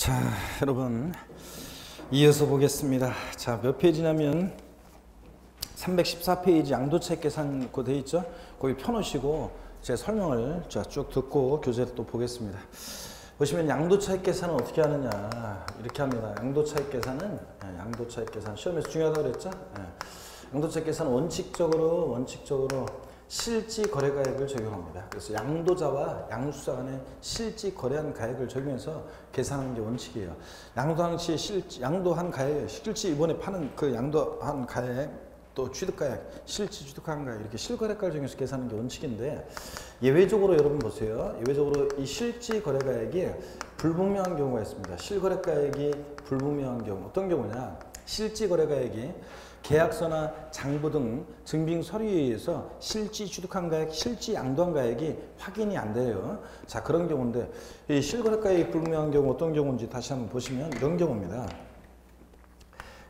자, 여러분 이어서 보겠습니다. 자, 몇 페이지냐면 314페이지 양도차익 계산 그 돼 있죠? 거기 펴놓으시고 제 설명을 쭉 듣고 교재를 또 보겠습니다. 보시면 양도차익 계산은 어떻게 하느냐 이렇게 합니다. 양도차익 계산은 양도차익 계산 시험에서 중요하다고 그랬죠? 양도차익 계산은 원칙적으로 실지 거래가액을 적용합니다. 그래서 양도자와 양수자 간의 실지 거래한 가액을 적용해서 계산하는 게 원칙이에요. 양도한 시 양도한 가액, 실지 이번에 파는 그 양도한 가액, 또 취득가액, 실지 취득한 가액 이렇게 실거래가를 적용해서 계산하는 게 원칙인데 예외적으로 여러분 보세요. 예외적으로 이 실지 거래가액이 불분명한 경우가 있습니다. 실거래가액이 불분명한 경우 어떤 경우냐? 실지 거래가액이 계약서나 장부 등 증빙 서류에 의해서 실지 취득한 가액, 실지 양도한 가액이 확인이 안 돼요. 자, 그런 경우인데 이 실거래가액이 불분명한 경우 어떤 경우인지 다시 한번 보시면 이런 경우입니다.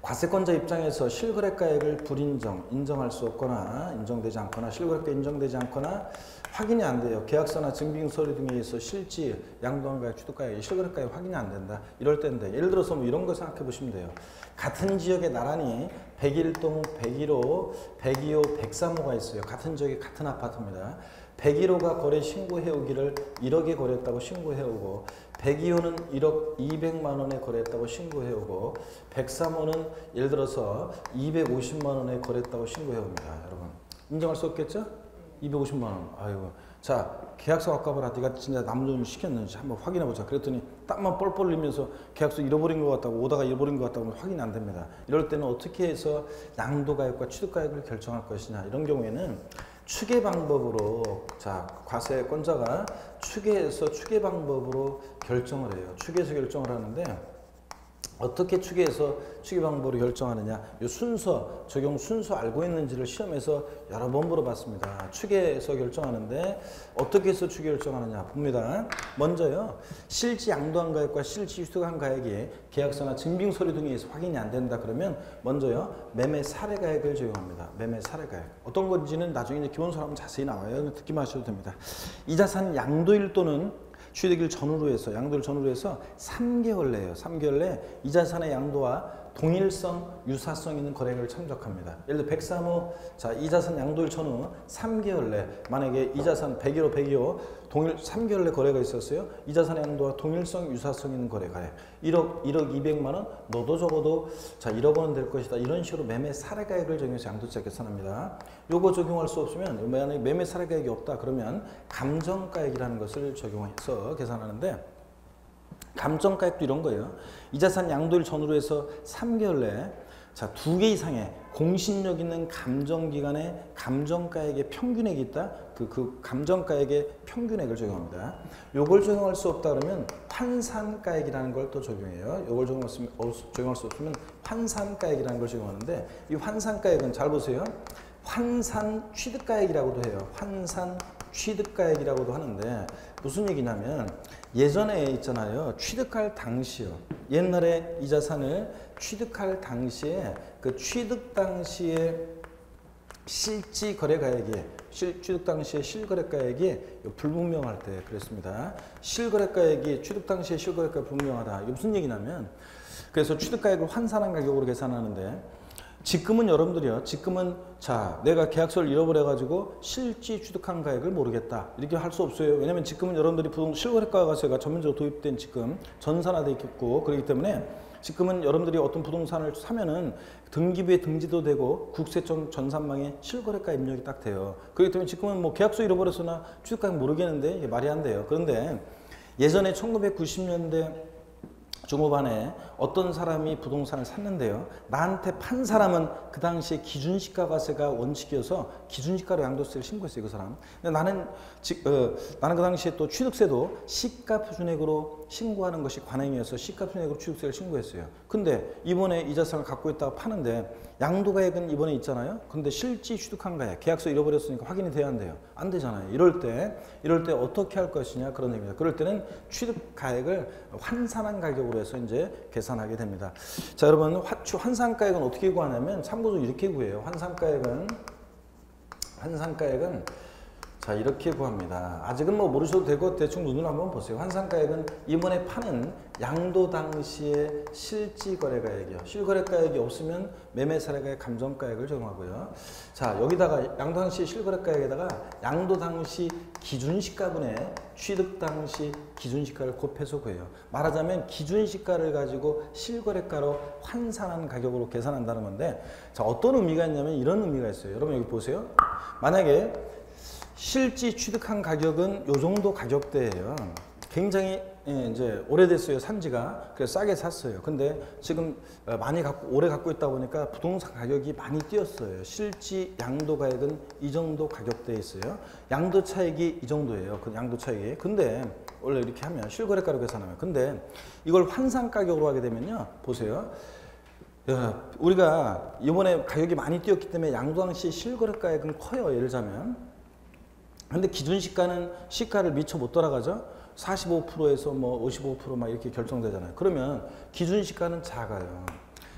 과세권자 입장에서 실거래가액을 불인정, 인정할 수 없거나 인정되지 않거나 실거래가 인정되지 않거나 확인이 안 돼요. 계약서나 증빙서류 등에 의해서 실지, 양도한 가액, 취득가액, 실거래가액 확인이 안 된다. 이럴 때인데 예를 들어서 뭐 이런 거 생각해 보시면 돼요. 같은 지역에 나란히 101동, 101호, 102호, 103호가 있어요. 같은 지역에 같은 아파트입니다. 101호가 거래 신고해오기를 1억에 거래했다고 신고해오고 102호는 1억 200만 원에 거래했다고 신고해오고 103호는 예를 들어서 250만 원에 거래했다고 신고해옵니다. 여러분 인정할 수 없겠죠? 250만 원. 아이고. 자, 계약서 갖고 와봐라. 네가 진짜 남존을 시켰는지 한번 확인해보자. 그랬더니 땀만 뻘뻘 흘리면서 계약서 잃어버린 것 같다고 오다가 잃어버린 것 같다고 확인이 안 됩니다. 이럴 때는 어떻게 해서 양도가액과 취득가액을 결정할 것이냐. 이런 경우에는 추계 방법으로 자 과세권자가 추계해서 추계 방법으로 결정을 해요. 추계해서 결정을 하는데 어떻게 추계해서 추계 방법으로 결정하느냐 이 순서 적용 순서 알고 있는지를 시험에서 여러 번 물어봤습니다. 추계해서 결정하는데 어떻게 해서 추계 결정하느냐 봅니다. 먼저요 실지 양도한 가액과 실지 취득한 가액이 계약서나 증빙 서류 등에 의해서 확인이 안 된다 그러면 먼저요 매매 사례 가액을 적용합니다. 매매 사례 가액 어떤 건지는 나중에 이제 기본서로 하면 자세히 나와요. 듣기만 하셔도 됩니다. 이 자산 양도일 또는 취득일 전후로 해서 양도일 전후로 해서 3개월 내에요. 3개월 내에 이 자산의 양도와 동일성, 유사성 있는 거래액을 참작합니다. 예를 들어 103호 자, 이 자산 양도일 전후 3개월 내 만약에 이 자산 101호, 102호 동일 3개월 내 거래가 있었어요. 이 자산의 양도와 동일성, 유사성 있는 거래가액 1억 200만 원 너도 적어도 자 1억 원은 될 것이다. 이런 식으로 매매 사례가액을 적용해서 양도차 계산합니다. 요거 적용할 수 없으면 만약에 매매 사례가액이 없다 그러면 감정가액이라는 것을 적용해서 계산하는데 감정가액도 이런 거예요. 이 자산 양도일 전후로 해서 3개월 내에 자, 2개 이상의 공신력 있는 감정기관의 감정가액의 평균액이 있다. 그 감정가액의 평균액을 적용합니다. 요걸 적용할 수 없다 그러면 환산가액이라는 걸 또 적용해요. 요걸 적용할 수 없으면 환산가액이라는 걸 적용하는데 이 환산가액은 잘 보세요. 환산 취득가액이라고도 해요. 환산 취득가액이라고도 하는데 무슨 얘기냐면 예전에 있잖아요. 취득할 당시요. 옛날에 이 자산을 취득할 당시에 그 취득 당시에 실지 거래가액이 취득 당시에 실거래가액이 불분명할 때 그랬습니다. 실거래가액이 취득 당시에 실거래가액이 불분명하다. 이게 무슨 얘기냐면 그래서 취득가액을 환산한 가격으로 계산하는데 지금은 여러분들이요. 지금은 자 내가 계약서를 잃어버려가지고 실지 취득한 가액을 모르겠다. 이렇게 할 수 없어요. 왜냐하면 지금은 여러분들이 실거래가세가 전면적으로 도입된 지금 전산화돼 있고 그렇기 때문에 지금은 여러분들이 어떤 부동산을 사면은 등기부에 등기도 되고 국세청 전산망에 실거래가 입력이 딱 돼요. 그렇기 때문에 지금은 뭐 계약서 잃어버렸으나 취득가액 모르겠는데 이게 말이 안 돼요. 그런데 예전에 1990년대 중후반에 어떤 사람이 부동산을 샀는데요. 나한테 판 사람은 그 당시에 기준시가과세가 원칙이어서 기준시가로 양도세를 신고했어요. 그 사람. 근데 나는 그 당시에 또 취득세도 시가표준액으로 신고하는 것이 관행이어서 시가표준액으로 취득세를 신고했어요. 근데 이번에 이 자산을 갖고 있다가 파는데 양도가액은 이번에 있잖아요. 근데 실지 취득한 가액, 계약서 잃어버렸으니까 확인이 돼야 한대요. 안 되잖아요. 이럴 때 어떻게 할 것이냐 그런 얘기입니다. 그럴 때는 취득가액을 환산한 가격으로 해서 이제 계산하게 됩니다. 자, 여러분 환산가액은 어떻게 구하냐면 참고로 이렇게 구해요. 환산가액은 자, 이렇게 구합니다. 아직은 뭐 모르셔도 되고 대충 눈으로 한번 보세요. 환산가액은 이번에 파는 양도 당시의 실지거래가액이요. 실거래가액이 없으면 매매사례가액 감정가액을 적용하고요. 자, 여기다가 양도 당시 실거래가액에다가 양도 당시 기준시가분의 취득 당시 기준시가를 곱해서 구해요. 말하자면 기준시가를 가지고 실거래가로 환산한 가격으로 계산한다는 건데, 자, 어떤 의미가 있냐면 이런 의미가 있어요. 여러분 여기 보세요. 만약에 실지 취득한 가격은 요 정도 가격대예요. 굉장히 이제 오래됐어요, 산지가. 그래서 싸게 샀어요. 근데 지금 오래 갖고 있다 보니까 부동산 가격이 많이 뛰었어요. 실지 양도 가액은 이 정도 가격대에 있어요. 양도 차익이 이 정도예요. 그 양도 차익이. 근데 원래 이렇게 하면 실거래가로 계산하면, 근데 이걸 환산 가격으로 하게 되면요, 보세요. 우리가 이번에 가격이 많이 뛰었기 때문에 양도 당시 실거래가액은 커요. 예를 들자면. 근데 기준시가는 시가를 미처 못 따라가죠. 45%에서 뭐 55% 막 이렇게 결정되잖아요. 그러면 기준시가는 작아요.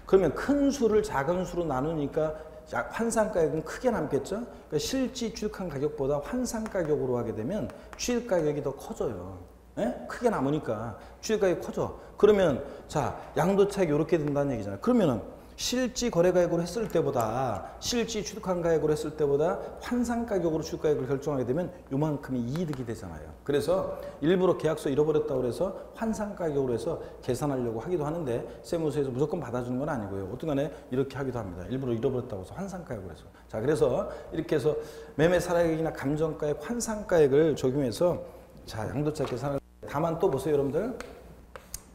그러면 큰 수를 작은 수로 나누니까 환산가격은 크게 남겠죠. 그러니까 실지 취득한 가격보다 환산가격으로 하게 되면 취득가격이 더 커져요. 예? 크게 남으니까 취득가격이 커져. 그러면 자, 양도차익이 이렇게 된다는 얘기잖아요. 그러면은 실지 거래가액으로 했을 때보다, 실지 취득한 가액으로 했을 때보다 환산가격으로 취득가액을 결정하게 되면 요만큼이 이득이 되잖아요. 그래서 일부러 계약서 잃어버렸다고 해서 환산가격으로 해서 계산하려고 하기도 하는데 세무서에서 무조건 받아주는 건 아니고요. 어떤 간에 이렇게 하기도 합니다. 일부러 잃어버렸다고 해서 환산가격으로 해서. 자, 그래서 이렇게 해서 매매사례액이나 감정가액, 환산가액을 적용해서 자, 양도차익 계산을. 다만 또 보세요, 여러분들.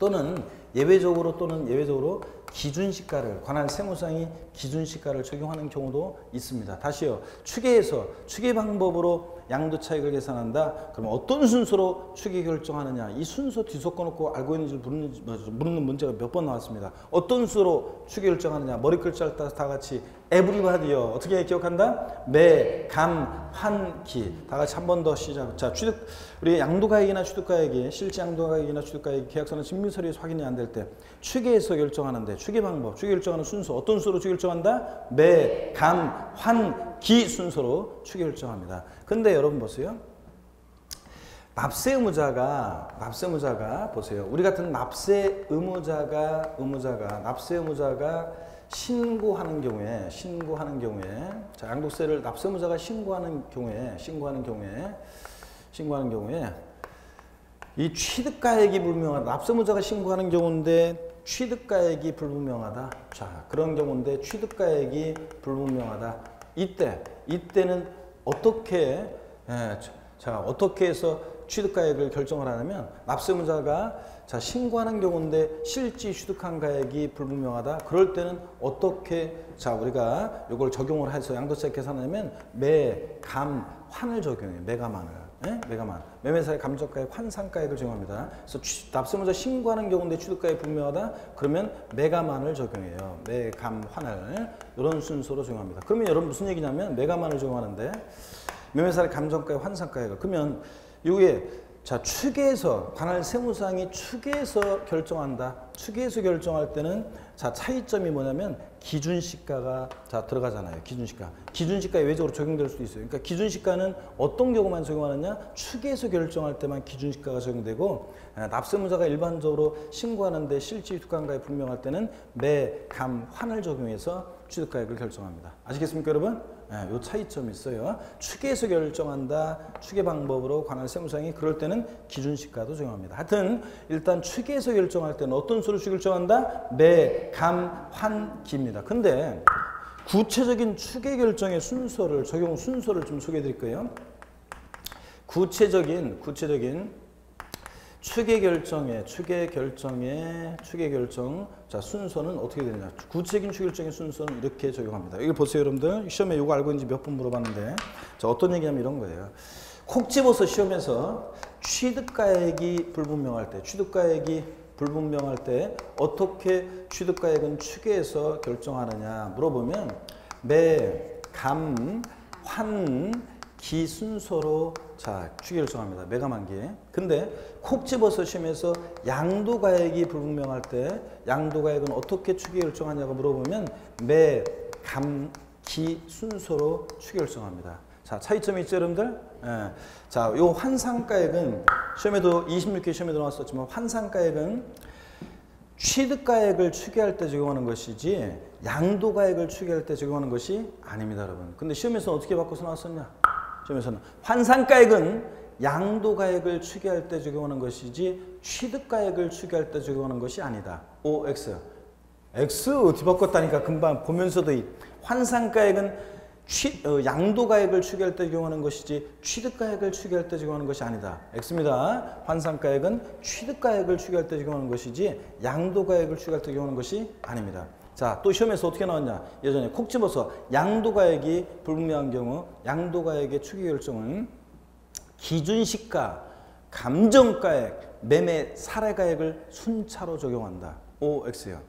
또는 예외적으로 기준시가를, 관할 세무상이 기준시가를 적용하는 경우도 있습니다. 다시요. 추계 방법으로 양도차익을 계산한다. 그러면 어떤 순서로 추계 결정하느냐. 이 순서 뒤섞어 놓고 알고 있는지 모르는 문제가 몇 번 나왔습니다. 어떤 순서로 추계 결정하느냐. 머리 글자를 따서 다 같이 에브리바디요. 어떻게 기억한다? 매, 감, 환, 기. 다 같이 한 번 더 시작. 자, 우리 양도가액이나 취득가액이, 실지 양도가액이나 취득가액 계약서는 증빙서류에서 확인이 안 될 때 추계에서 결정하는데, 추계 방법, 추계 결정하는 순서, 어떤 순서로 추계 결정한다? 매, 감, 환, 기 순서로 추계 결정합니다. 근데 여러분 보세요. 납세 의무자가 보세요. 우리 같은 납세 의무자가 신고하는 경우에 자, 양도세를 납세 의무자가 신고하는 경우에 이 취득가액이 불분명하다. 납세 의무자가 신고하는 경우인데 취득가액이 불분명하다. 자, 그런 경우인데 취득가액이 불분명하다. 이때는 어떻게 어떻게 해서 취득가액을 결정을 하냐면, 납세 의무자가 자, 신고하는 경우인데 실지 취득한 가액이 불분명하다. 그럴 때는 어떻게 우리가 이걸 적용을 해서 양도차익 계산하냐면 매, 감, 환을 적용해요. 매감환을. 매감환. 매매사의 감정가액, 환산가액을 적용합니다. 그래서 납세 의무자 신고하는 경우인데 취득가액이 불분명하다. 그러면 매감환을 적용해요. 매, 감, 환을. 이런 순서로 적용합니다. 그러면 여러분 무슨 얘기냐면 매감환을 적용하는데 매매사의 감정가액, 환산가액을. 그러면 이게 자, 추계에서, 관할 세무상이 추계에서 결정한다. 추계에서 결정할 때는 자, 차이점이 뭐냐면 기준시가가 자, 들어가잖아요. 기준시가에 외적으로 적용될 수도 있어요. 그러니까 기준시가는 어떤 경우만 적용하느냐? 추계에서 결정할 때만 기준시가가 적용되고, 납세의무자가 일반적으로 신고하는데 실지 취득가액이 불명할 때는 매, 감, 환을 적용해서 취득가액을 결정합니다. 아시겠습니까, 여러분? 요 차이점이 있어요. 추계에서 결정한다. 추계 방법으로 관할 세무상이 그럴 때는 기준시가도 적용합니다. 하여튼 일단 추계에서 결정할 때는 어떤 수로 결정한다? 매, 감, 환, 기입니다. 근데 구체적인 추계 결정의 적용 순서를 좀 소개해 드릴 거예요. 구체적인 추계 결정 자, 순서는 어떻게 되느냐. 구체적인 추계 결정의 순서는 이렇게 적용합니다. 이거 보세요, 여러분들. 시험에 이거 알고 있는지 몇 번 물어봤는데, 자, 어떤 얘기하면 이런 거예요. 콕 집어서 시험에서 취득가액이 불분명할 때 어떻게 취득가액은 추계에서 결정하느냐 물어보면 매, 감, 환, 기 순서로 자, 추계 결정합니다. 매감환기. 근데 콕 집어서 시험에서 양도가액이 불분명할 때 양도가액은 어떻게 추계 결정하냐고 물어보면 매, 감, 기 순서로 추계 결정합니다. 자, 차이점이 있죠, 여러분들? 예. 자, 요 환상가액은 시험에도 26회 시험에도 나왔었지만 환상가액은 취득가액을 추계할 때 적용하는 것이지 양도가액을 추계할 때 적용하는 것이 아닙니다, 여러분. 근데 시험에서는 어떻게 바꿔서 나왔었냐? 시험에서는 환상가액은 양도가액을 추계할 때 적용하는 것이지 취득가액을 추계할 때 적용하는 것이 아니다. OX. X 어떻게 바꿨다니까 금방 보면서도 이 환상가액은 양도가액을 추계할 때 적용하는 것이지 취득가액을 추계할 때 적용하는 것이 아니다. X입니다. 환상가액은 취득가액을 추계할 때 적용하는 것이지 양도가액을 추계할 때 적용하는 것이 아닙니다. 자, 또 시험에서 어떻게 나왔냐? 예전에 콕 집어서 양도가액이 불분명한 경우 양도가액의 추계 결정은 기준시가, 감정가액, 매매 사례가액을 순차로 적용한다. OX요.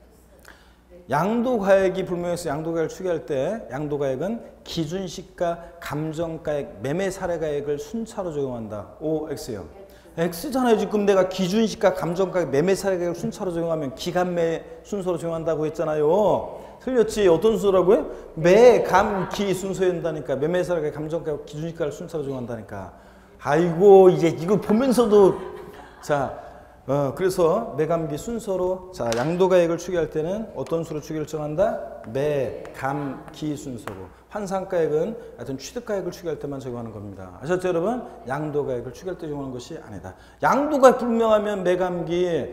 양도가액이 불명해서 양도가액을 추계할 때 양도가액은 기준시가, 감정가액, 매매 사례가액을 순차로 적용한다. OX요. X잖아요. 지금 내가 기준시가, 감정가액, 매매 사례가액을 순차로 적용하면 기간매 순서로 적용한다고 했잖아요. 틀렸지? 어떤 순서라고요? 매, 감, 기 순서에 된다니까. 매매 사례가액, 감정가액, 기준시가를 순차로 적용한다니까. 아이고 이제 이거 보면서도 자 그래서 매감기 순서로 자 양도가액을 추계할 때는 어떤 수로 추계 결정한다? 매, 감, 기 순서로. 환상가액은 하여튼 취득가액을 추계할 때만 적용하는 겁니다. 아셨죠 여러분? 양도가액을 추계할 때 적용하는 것이 아니다. 양도가 불명하면 매감기,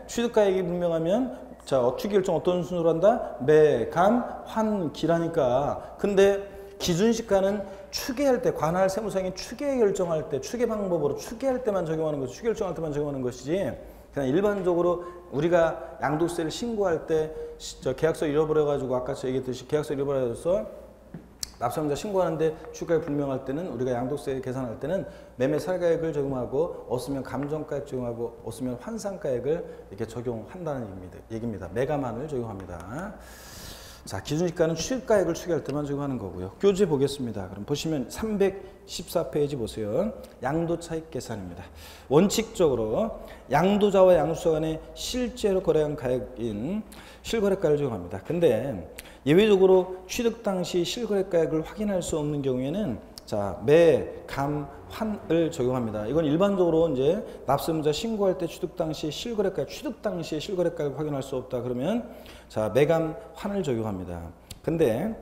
취득가액이 불명하면 자 추계 결정 어떤 순서로 한다? 매, 감, 환, 기라니까. 근데 기준시가는 추계할 때, 관할 세무상이 추계 결정할 때, 추계 방법으로 추계할 때만 적용하는 것이, 추계 결정할 때만 적용하는 것이지, 그냥 일반적으로 우리가 양도세를 신고할 때, 계약서 잃어버려가지고, 아까 저 얘기했듯이 계약서 잃어버려서 납세자자 신고하는데 추가액 불명할 때는 우리가 양도세 계산할 때는 매매 사례가액을 적용하고 없으면 감정가액 적용하고 없으면 환상가액을 이렇게 적용한다는 얘기입니다. 매감안을 적용합니다. 자, 기준시가는 취득가액을 추계할 때만 적용하는 거고요. 교재 보겠습니다. 그럼 보시면 314페이지 보세요. 양도차익 계산입니다. 원칙적으로 양도자와 양수자 간에 실제로 거래한 가액인 실거래가를 적용합니다. 근데 예외적으로 취득 당시 실거래가액을 확인할 수 없는 경우에는 자, 매, 감, 환을 적용합니다. 이건 일반적으로 이제 납세의무자 신고할 때 취득 당시 실거래가액, 취득 당시에 실거래가액을 확인할 수 없다 그러면 자, 매감, 환을 적용합니다. 근데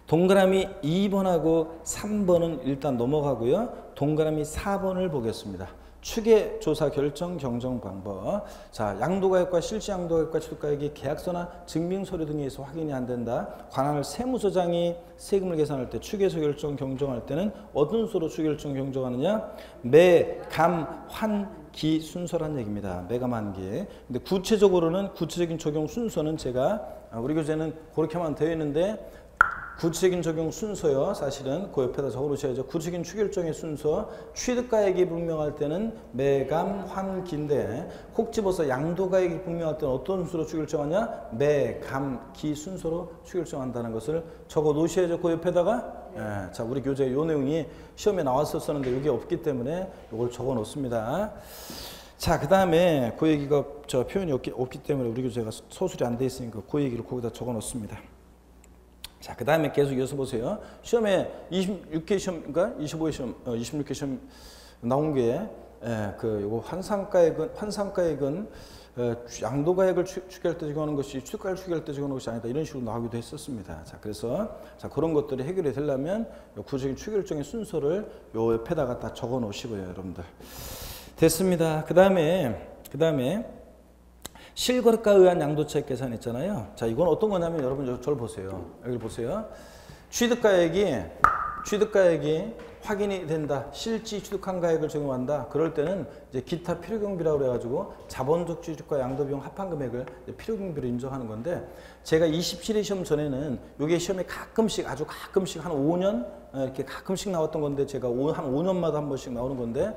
동그라미 2번하고 3번은 일단 넘어가고요. 동그라미 4번을 보겠습니다. 추계 조사 결정 경정 방법. 자, 양도가액과 실제 양도가액과 취득가액이 계약서나 증빙서류 등에 의해서 확인이 안 된다. 관할 세무서장이 세금을 계산할 때 추계서 결정 경정할 때는 어떤 수로 추계 결정 경정하느냐? 매, 감, 환, 기 순서란 얘기입니다. 매감한기. 근데 구체적으로는 구체적인 적용 순서는 제가 우리 교재는 그렇게만 되어 있는데 구체적인 적용 순서요. 사실은 그 옆에다 적어놓으셔야죠. 구체적인 추결정의 순서. 취득가액이 불명할 때는 매감, 환, 기인데 콕 집어서 양도가액이 불명할 때는 어떤 순서로 추결정하냐? 매, 감, 기 순서로 추결정한다는 것을 적어 놓으셔야죠. 그 옆에다가. 예, 자, 우리 교재 요 내용이 시험에 나왔었는데 이게 없기 때문에 이걸 적어 놓습니다. 자, 그 다음에 그 얘기가 저 표현이 없기 때문에 우리 교재가 서술이 안 돼 있으니까 그 얘기를 거기다 적어 놓습니다. 자, 그 다음에 계속 이어서 보세요. 시험에 26회 시험인가? 25회 시험, 26회 시험 나온 게, 요거 환상가액은, 양도가액을 추계할 때 적용하는 것이 취득가액을 추계할 때 적용하는 것이 아니다. 이런 식으로 나오기도 했었습니다. 자, 그래서, 자, 그런 것들이 해결이 되려면 구체적인 추결정의 순서를 요 옆에다가 다 적어 놓으시고요, 여러분들. 됐습니다. 그 다음에, 실거래가에 의한 양도차익 계산 있잖아요. 자, 이건 어떤 거냐면 여러분 저를 보세요. 여기 보세요. 취득가액이 확인이 된다. 실지 취득한 가액을 적용한다. 그럴 때는 이제 기타 필요경비라고 그래가지고 자본적 취득과 양도비용 합한 금액을 필요경비로 인정하는 건데 제가 27회 시험 전에는 이게 시험에 가끔씩 아주 가끔씩 한 5년 이렇게 가끔씩 나왔던 건데 제가 한 5년마다 한 번씩 나오는 건데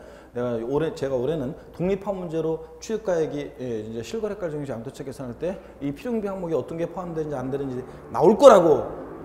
제가 올해는 독립한 문제로 취득가액이 이제 실거래가 적용시 양도차익 계산할 때 이 필요경비 항목이 어떤 게 포함되는지 안 되는지 나올 거라고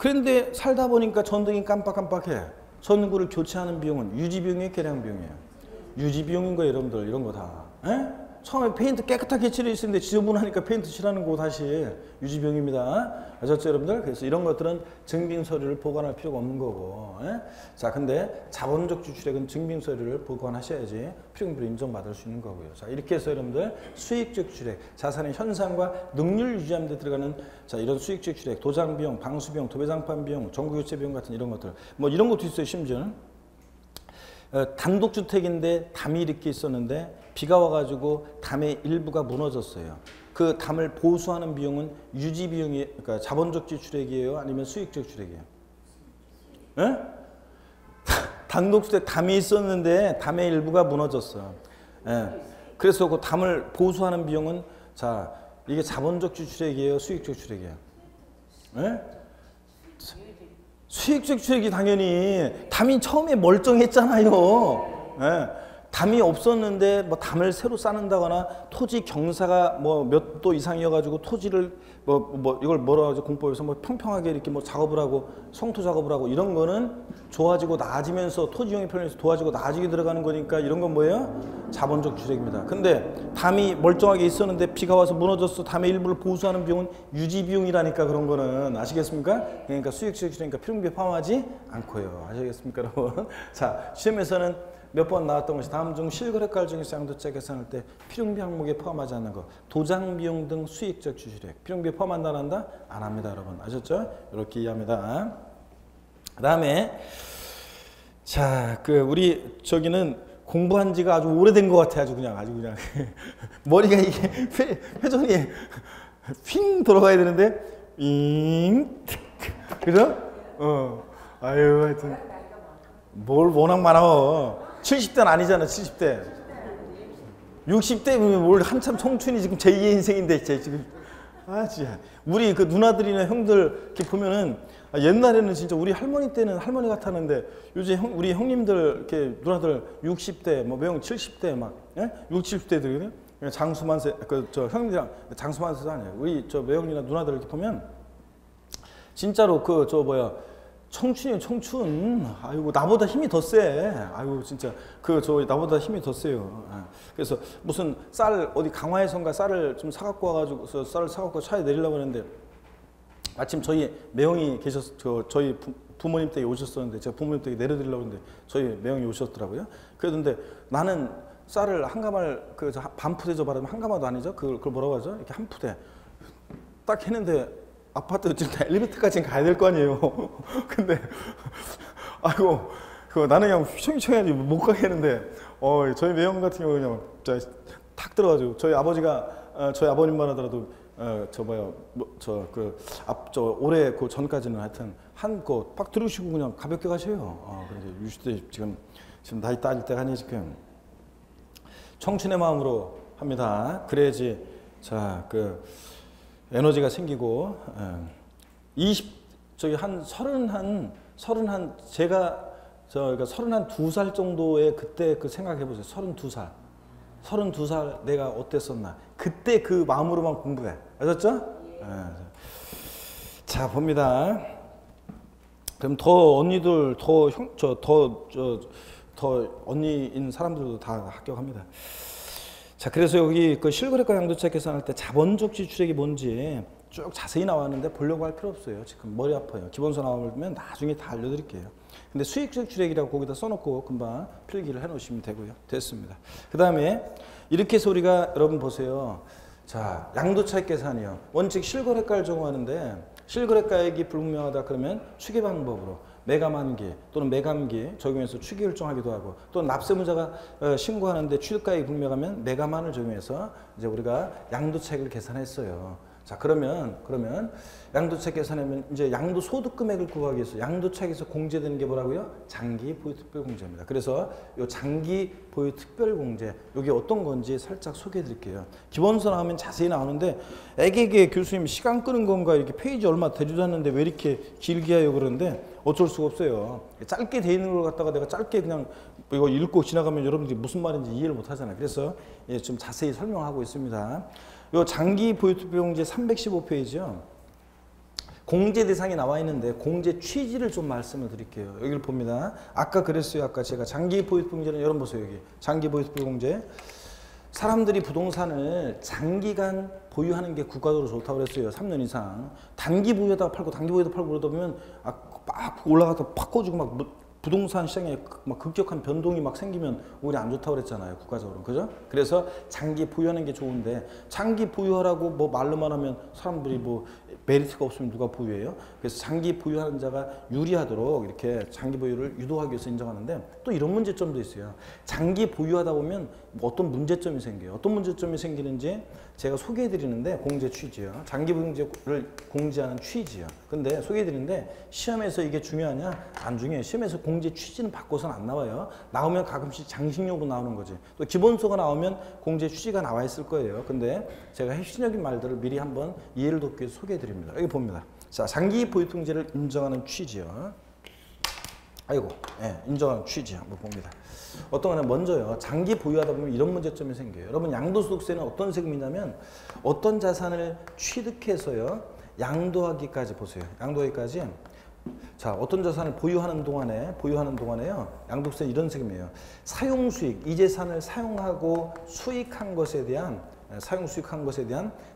그런데 살다 보니까 전등이 깜빡깜빡해. 전구를 교체하는 비용은 유지 비용이에요, 개량 비용이에요? 유지 비용인 거예요, 여러분들. 이런 거 다. 에? 처음에 페인트 깨끗하게 칠했는데 지저분하니까 페인트 칠하는 거 다시 유지 비용입니다. 아셨죠, 여러분들? 그래서 이런 것들은 증빙 서류를 보관할 필요가 없는 거고. 에? 자, 근데 자본적 지출액은 증빙 서류를 보관하셔야지 필요금비로 인정받을 수 있는 거고요. 자, 이렇게 해서 여러분들 수익적 지출액, 자산의 현상과 능률 유지하는 데 들어가는 자, 이런 수익적 지출액, 도장 비용, 방수 비용, 도배장판 비용, 전구 교체 비용 같은 이런 것들. 뭐 이런 것도 있어요, 심지어는. 단독주택인데 담이 이렇게 있었는데 비가 와가지고 담의 일부가 무너졌어요. 그 담을 보수하는 비용은 유지 비용이, 그러니까 자본적 지출액이에요, 아니면 수익적 지출액이에요? 예? 단독주택 담이 있었는데 담의 일부가 무너졌어. 예. 그래서 그 담을 보수하는 비용은 자 이게 자본적 지출액이에요, 수익적 지출액이에요? 예? 수익적 지출액이 당연히 담이 처음에 멀쩡했잖아요. 예. 담이 없었는데 뭐 담을 새로 쌓는다거나 토지 경사가 뭐 몇 도 이상이어가지고 토지를 뭐 이걸 뭐라 하죠, 공법에서 뭐 평평하게 이렇게 뭐 작업을 하고 성토 작업을 하고 이런 거는 좋아지고 나아지면서 토지 이용이 편해서 좋아지고 나아지게 들어가는 거니까 이런 건 뭐예요? 자본적 지출액입니다. 근데 담이 멀쩡하게 있었는데 비가 와서 무너졌어. 담의 일부를 보수하는 비용은 유지 비용이라니까 그런 거는 아시겠습니까? 그러니까 수익적 지출이니까 필요금비에 포함하지 않고요. 아시겠습니까, 여러분? 자, 시험에서는 몇 번 나왔던 것이 다음 중 실거래가 중에서 양도세 계산할 때 필요금비 항목에 포함하지 않는 거. 도장 비용 등 수익적 지출액. 필요금비에 포함한다 안 한다? 안 합니다, 여러분. 아셨죠? 이렇게 이해합니다. 그다음에 자, 우리 저기는 공부한 지가 아주 오래된 것 같아. 아주 그냥 머리가 이게 회전이 핑 돌아가야 되는데 그죠? 아유, 하여튼 뭘 워낙 많아. 70대는 아니잖아, 70대. 60대면 뭘 한참 청춘이 지금 제2의 인생인데, 지금. 아, 진짜. 우리 그 누나들이나 형들 이렇게 보면은, 옛날에는 진짜 우리 할머니 때는 할머니 같았는데, 요즘 우리 형님들, 이렇게 누나들 60대, 뭐 매형 70대 막, 예? 60, 70대들이거든요. 장수만세, 저 형님이랑 장수만세도 아니에요. 우리 저 매형이나 누나들 이렇게 보면, 진짜로 청춘이에요, 청춘. 아이고, 나보다 힘이 더 세. 아이고, 진짜. 나보다 힘이 더 세요. 그래서 무슨 쌀, 어디 강화에선가 쌀을 좀 사갖고 와가지고, 쌀을 사갖고 차에 내리려고 했는데, 마침 저희 매형이 저희 부모님 댁에 오셨었는데, 제가 부모님 댁에 내려드리려고 했는데, 저희 매형이 오셨더라고요. 그랬는데 나는 쌀을 한 가말, 반 푸대죠, 말하면 한 가마도 아니죠? 그걸 뭐라고 하죠? 이렇게 한 푸대. 딱 했는데, 아파트 지금 엘리베이터까지는 가야 될 거 아니에요. 근데 아이고 나는 그냥 휘청휘청해야지 못 가겠는데 저희 매형 같은 경우 그냥 탁 들어가지고 저희 아버지가 저희 아버님만 하더라도 올해 그 전까지는 하여튼 팍 들으시고 그냥 가볍게 가셔요. 그래서 60대 지금 나이 따질 때가 아니지 지금. 청춘의 마음으로 합니다. 그래야지 에너지가 생기고, 제가 32살 정도의 그때 생각해 보세요. 32살 내가 어땠었나. 그때 그 마음으로만 공부해. 아셨죠? 예. 자, 봅니다. 그럼 더 언니들, 더 언니인 사람들도 다 합격합니다. 자, 그래서 여기 실거래가 양도세 계산할 때 자본적 지출액이 뭔지 쭉 자세히 나왔는데 보려고 할 필요 없어요. 지금 머리 아파요. 기본서 나오면 나중에 다 알려드릴게요. 근데 수익적 지출액이라고 거기다 써놓고 금방 필기를 해놓으시면 되고요. 됐습니다. 그 다음에 이렇게 해서 우리가 여러분 보세요. 자, 양도차익 계산이요. 원칙 실거래가를 적용하는데 실거래가액이 불분명하다 그러면 추계 방법으로 매감한기 또는 매감기 적용해서 추계 결정하기도 하고 또 납세무자가 신고하는데 취득가액이 불명하면 매감한을 적용해서 이제 우리가 양도차익을 계산했어요. 자, 그러면 양도차익 계산하면 이제 양도소득 금액을 구하기 위해서 양도차익에서 공제되는 게 뭐라고요? 장기 보유 특별 공제입니다. 그래서 이 장기 보유 특별 공제 이게 어떤 건지 살짝 소개해 드릴게요. 기본서 나오면 자세히 나오는데 애기게 교수님 시간 끄는 건가 이렇게 페이지 얼마 되지도 않는데 왜 이렇게 길게 해요 그러는데 어쩔 수가 없어요. 짧게 돼 있는 걸 갖다가 내가 짧게 그냥 이거 읽고 지나가면 여러분들이 무슨 말인지 이해를 못 하잖아요. 그래서 좀 자세히 설명하고 있습니다. 요 장기 보유 특별 공제 315페이지요. 공제 대상이 나와 있는데 공제 취지를 좀 말씀을 드릴게요. 여기를 봅니다. 아까 그랬어요. 아까 제가 장기 보유공제는 여러분 보세요. 여기 장기 보유공제. 사람들이 부동산을 장기간 보유하는 게 국가적으로 좋다고 그랬어요. 3년 이상. 단기 보유에다가 팔고 단기 보유에다 팔고 그러다 보면 막 올라가다 팍 꺼지고 막 부동산 시장에 막 급격한 변동이 막 생기면 오히려 안 좋다고 그랬잖아요. 국가적으로. 그죠? 그래서 장기 보유하는 게 좋은데 장기 보유하라고 뭐 말로만 하면 사람들이 뭐 메리트가 없으면 누가 보유해요? 그래서 장기 보유하는 자가 유리하도록 이렇게 장기 보유를 유도하기 위해서 인정하는데 또 이런 문제점도 있어요. 장기 보유하다 보면 뭐 어떤 문제점이 생겨요. 어떤 문제점이 생기는지 제가 소개해 드리는데 공제 취지요. 장기 보유를 공제하는 취지요. 근데 소개해 드리는데 시험에서 이게 중요하냐? 안 중요해요. 시험에서 공제 취지는 바꿔서는 안 나와요. 나오면 가끔씩 장식용으로 나오는 거지. 또 기본소가 나오면 공제 취지가 나와 있을 거예요. 근데 제가 핵심적인 말들을 미리 한번 이해를 돕기 위해서 소개해 드립니다. 여기 봅니다. 자, 장기 보유 통제를 인정하는 취지요. 아이고, 예, 인정하는 취지 한번 봅니다. 어떤 거는 먼저요. 장기 보유하다 보면 이런 문제점이 생겨요. 여러분 양도소득세는 어떤 세금이냐면 어떤 자산을 취득해서요. 양도하기까지 보세요. 양도하기까지. 자, 어떤 자산을 보유하는 동안에요. 양도세는 이런 세금이에요. 사용수익, 이 재산을 사용하고 수익한 것에 대한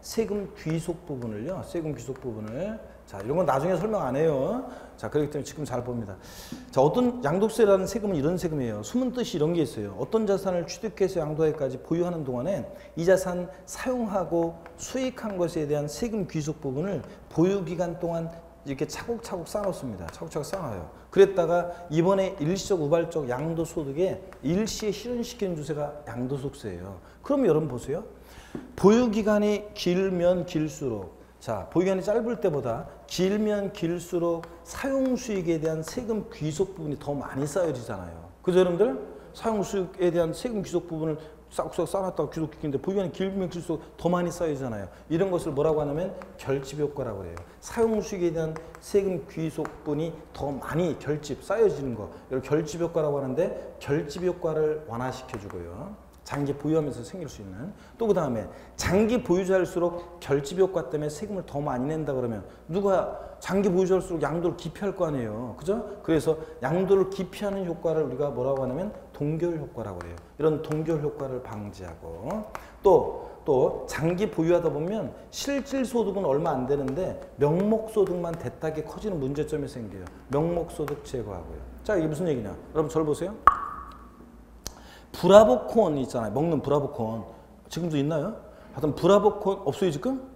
세금 귀속 부분을요. 자, 이런 건 나중에 설명 안 해요. 자, 그렇기 때문에 지금 잘 봅니다. 자, 어떤 양도세라는 세금은 이런 세금이에요. 숨은 뜻이 이런 게 있어요. 어떤 자산을 취득해서 양도하기까지 보유하는 동안에 이 자산 사용하고 수익한 것에 대한 세금 귀속 부분을 보유기간 동안 이렇게 차곡차곡 쌓아놓습니다. 차곡차곡 쌓아놔요. 그랬다가 이번에 일시적 우발적 양도소득에 일시에 실현시키는 주세가 양도소득세예요. 그럼 여러분 보세요. 보유기간이 길면 길수록 자, 보유기간이 짧을 때보다 길면 길수록 사용수익에 대한 세금 귀속 부분이 더 많이 쌓여지잖아요. 그죠 여러분들? 사용수익에 대한 세금 귀속 부분을 싹싹 쌓아놨다가 귀속시키는데 보유기간이 길면 길수록 더 많이 쌓이잖아요. 이런 것을 뭐라고 하냐면 결집효과라고 그래요. 사용수익에 대한 세금 귀속분이 더 많이 쌓여지는 거. 이걸 결집효과라고 하는데 결집효과를 완화시켜주고요. 장기 보유하면서 생길 수 있는. 또 그 다음에 장기 보유자일수록 결집효과 때문에 세금을 더 많이 낸다 그러면 누가 장기 보유자일수록 양도를 기피할 거 아니에요. 그죠? 그래서 양도를 기피하는 효과를 우리가 뭐라고 하냐면 동결 효과라고 해요. 이런 동결 효과를 방지하고 또 장기 보유하다 보면 실질소득은 얼마 안 되는데 명목소득만 대따게 커지는 문제점이 생겨요. 명목소득 제거하고요. 자, 이게 무슨 얘기냐? 여러분 저를 보세요. 브라보콘 있잖아요. 먹는 브라보콘. 지금도 있나요? 하여튼 브라보콘 없어요 지금?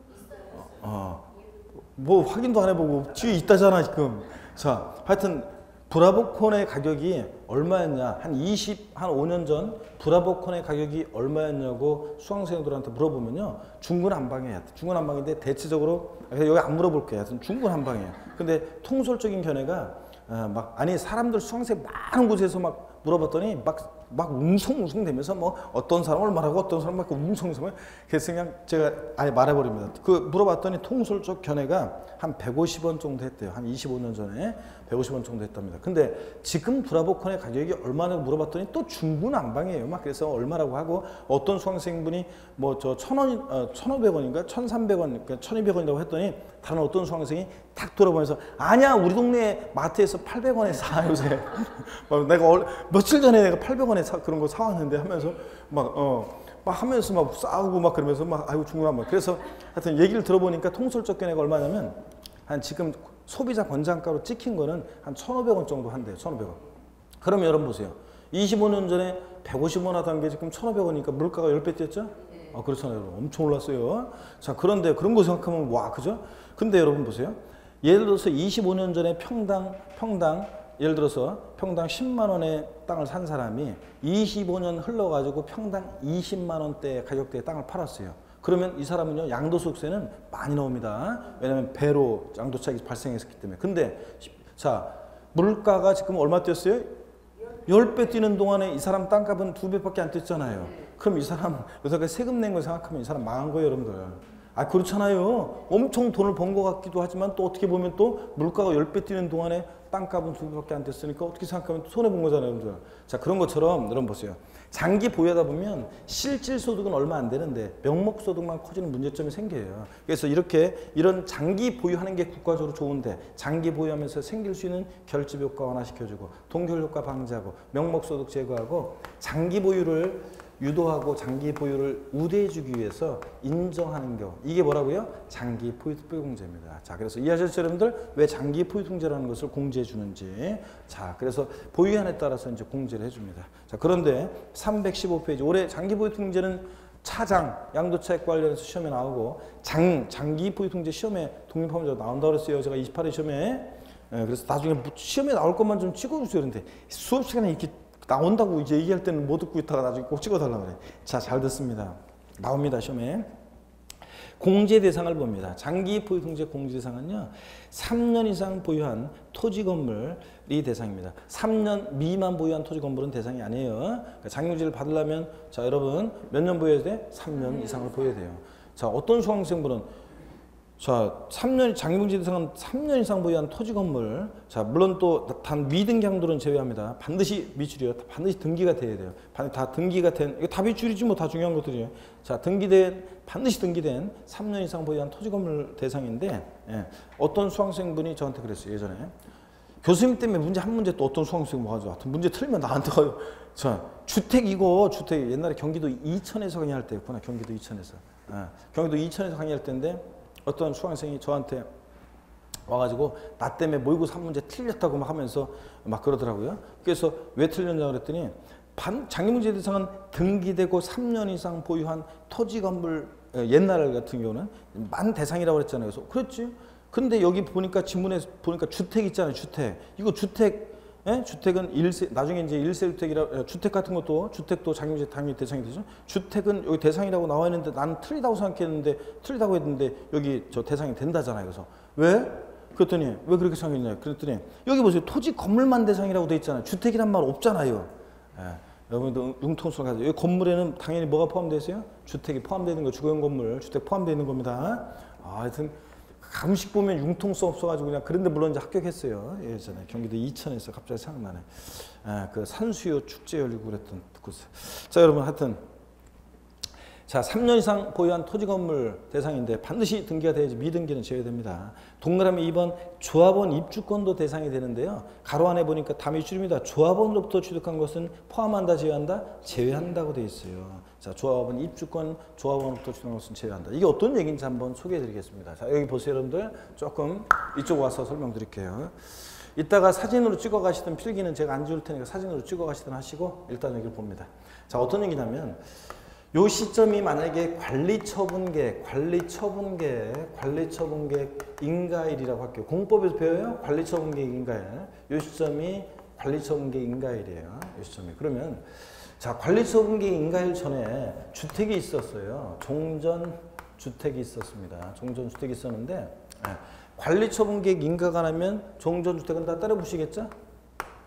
뭐 확인도 안 해보고 뒤에 있다잖아 지금. 자, 하여튼 브라보콘의 가격이 얼마였냐? 한 5년 전 브라보콘의 가격이 얼마였냐고 수강생들한테 물어보면요. 중구난방이에요. 중구난방인데 대체적으로 여기 안 물어볼게요. 하여튼 중구난방이에요. 근데 통솔적인 견해가 사람들 수강생 많은 곳에서 막 물어봤더니 막 웅성웅성 되면서 뭐 어떤 사람 얼마라고 어떤 사람 막 웅성웅성. 그래서 그냥 제가 아예 말해버립니다. 그 물어봤더니 통솔적 견해가 한 150원 정도 했대요. 한 25년 전에 150원 정도 했답니다. 근데 지금 브라보콘의 가격이 얼마냐고 물어봤더니 또 중구난방이에요. 막 그래서 얼마라고 하고 어떤 수강생분이 뭐 저 1,500원인가 1,300원, 1,200원이라고 했더니 다른 어떤 수강생이 탁 돌아보면서 아니야 우리 동네 마트에서 800원에 사 요새. 내가 며칠 전에 내가 800원에 그런 거 사왔는데 하면서 막 하면서 막 싸우고 막 그러면서 막 아이고 중구난방. 그래서 하여튼 얘기를 들어보니까 통솔적 견해가 얼마냐면 한 지금 소비자 권장가로 찍힌 거는 한 1,500원 정도 한대요. 1,500원. 그러면 여러분 보세요. 25년 전에 150원 하던 게 지금 1,500원이니까 물가가 10배 뛰었죠? 그렇잖아요. 여러분. 엄청 올랐어요. 자, 그런데 그런 거 생각하면 와, 그죠? 근데 여러분 보세요. 예를 들어서 25년 전에 예를 들어서 평당 10만 원의 땅을 산 사람이 25년 흘러가지고 평당 20만 원대 가격대의 땅을 팔았어요. 그러면 이 사람은요, 양도소득세는 많이 나옵니다. 왜냐하면 배로 양도차익이 발생했기 때문에. 근데 자, 물가가 지금 얼마 뛰었어요? 10배 뛰는 동안에 이 사람 땅값은 2배밖에 안 뛰었잖아요. 그럼 이 사람 여태까지 세금 낸 거 생각하면 이 사람 망한 거예요, 여러분들. 그렇잖아요. 엄청 돈을 번 것 같기도 하지만 또 어떻게 보면 또 물가가 10배 뛰는 동안에 땅값은 2배밖에 안 됐으니까 어떻게 생각하면 손해본 거잖아요, 여러분들. 자, 그런 것처럼 여러분 보세요. 장기 보유하다 보면 실질 소득은 얼마 안 되는데 명목 소득만 커지는 문제점이 생겨요. 그래서 이런 장기 보유하는 게 국가적으로 좋은데 장기 보유하면서 생길 수 있는 결집 효과 완화시켜주고 동결 효과 방지하고 명목 소득 제거하고 장기 보유를 유도하고 장기 보유를 우대해주기 위해서 인정하는 거. 이게 뭐라고요? 장기 포유 특별공제입니다. 자, 그래서 이해하셨죠, 여러분들? 왜 장기 포유 통제라는 것을 공제해 주는지. 자, 그래서 보유한에 따라서 이제 공제를 해줍니다. 자, 그런데 315페이지 올해 장기 포유 통제는 차장 양도차익 관련해서 시험에 나오고 장기 포유 통제 시험에 독립하면서 나온다고 그랬어요. 제가 28회 시험에. 그래서 나중에 시험에 나올 것만 좀 찍어주세요. 그런데 수업 시간에 이렇게 나온다고 이제 얘기할 때는 못 듣고 있다가 나중에 꼭 찍어달라고 그래. 자, 잘 듣습니다. 나옵니다, 시험에. 공제 대상을 봅니다. 장기 포유 통제 공제 대상은요, 3년 이상 보유한 토지 건물이 대상입니다. 3년 미만 보유한 토지 건물은 대상이 아니에요. 그러니까 장기공제를 받으려면, 자, 여러분, 몇 년 보유해야 돼? 3년 이상을 보유해야 돼요. 자, 어떤 수강생분은 자, 3년, 장기공제 대상은 3년 이상 보유한 토지 건물. 자, 물론 또 단 미등기항들은 제외합니다. 반드시 미출이요. 반드시 등기가 돼야 돼요. 다 등기가 된, 이거 다 미출이지 뭐 다 중요한 것들이에요. 자, 반드시 등기된 3년 이상 보유한 토지 건물 대상인데, 예, 어떤 수강생분이 저한테 그랬어요, 예전에. 교수님 때문에 한 문제 또 어떤 수강생이 와가지고, 하여튼 문제 틀리면 나한테 가요. 자, 주택 옛날에 경기도 이천에서 강의할 때였구나, 경기도 이천에서. 예, 경기도 이천에서 강의할 때인데, 어떤 수강생이 저한테 와가지고 나 때문에 모의고사 한 문제 틀렸다고 막 하면서 막 그러더라고요. 그래서 왜 틀렸냐고 그랬더니 장기문제 대상은 등기되고 3년 이상 보유한 토지 건물 옛날 같은 경우는 만 대상이라고 그랬잖아요. 그래서 그랬지. 근데 여기 보니까 지문에 보니까 주택 있잖아요. 주택. 이거 주택. 예? 주택은 나중에 이제 1세 주택이라 주택 같은 것도 주택도 장기문제 당연히 대상이 되죠. 주택은 여기 대상이라고 나와 있는데 나는 틀리다고 생각했는데 틀리다고 했는데 여기 저 대상이 된다잖아요. 그래서 왜? 그랬더니 왜 그렇게 생각했냐? 그랬더니 여기 보세요. 토지 건물만 대상이라고 돼 있잖아요. 주택이란 말 없잖아요. 예. 여러분도 융통성 가지고 여기 건물에는 당연히 뭐가 포함되어 있어요? 주택이 포함되어 있는 거, 주거용 건물, 주택 포함되어 있는 겁니다. 하여튼 가끔씩 보면 융통성 없어가지고 그냥 그런데 물론 이제 합격했어요. 예전에 경기도 이천에서 갑자기 생각나네. 그 산수유 축제 열리고 그랬던 곳에. 자, 여러분 하여튼 자, 3년 이상 보유한 토지 건물 대상인데 반드시 등기가 돼야지 미등기는 제외됩니다. 동그라미 2번 조합원 입주권도 대상이 되는데요. 가로 안에 보니까 담이 줄입니다. 조합원으로부터 취득한 것은 포함한다, 제외한다? 제외한다고 되어 있어요. 자, 조합원 입주권, 조합원으로부터 취득한 것은 제외한다. 이게 어떤 얘기인지 한번 소개해 드리겠습니다. 자, 여기 보세요, 여러분들. 조금 이쪽 와서 설명드릴게요. 이따가 사진으로 찍어 가시던 필기는 제가 안 지울 테니까 사진으로 찍어 가시든 하시고 일단 여기를 봅니다. 자, 어떤 얘기냐면 요 시점이 만약에 관리처분계획 인가일이라고 할게요. 공법에서 배워요? 관리처분계획 인가일. 요 시점이 관리처분계획 인가일이에요. 요 시점이. 그러면 자, 관리처분계획 인가일 전에 주택이 있었어요. 종전주택이 있었습니다. 종전주택이 있었는데 관리처분계획 인가가 나면 종전주택은 다 따라 보시겠죠?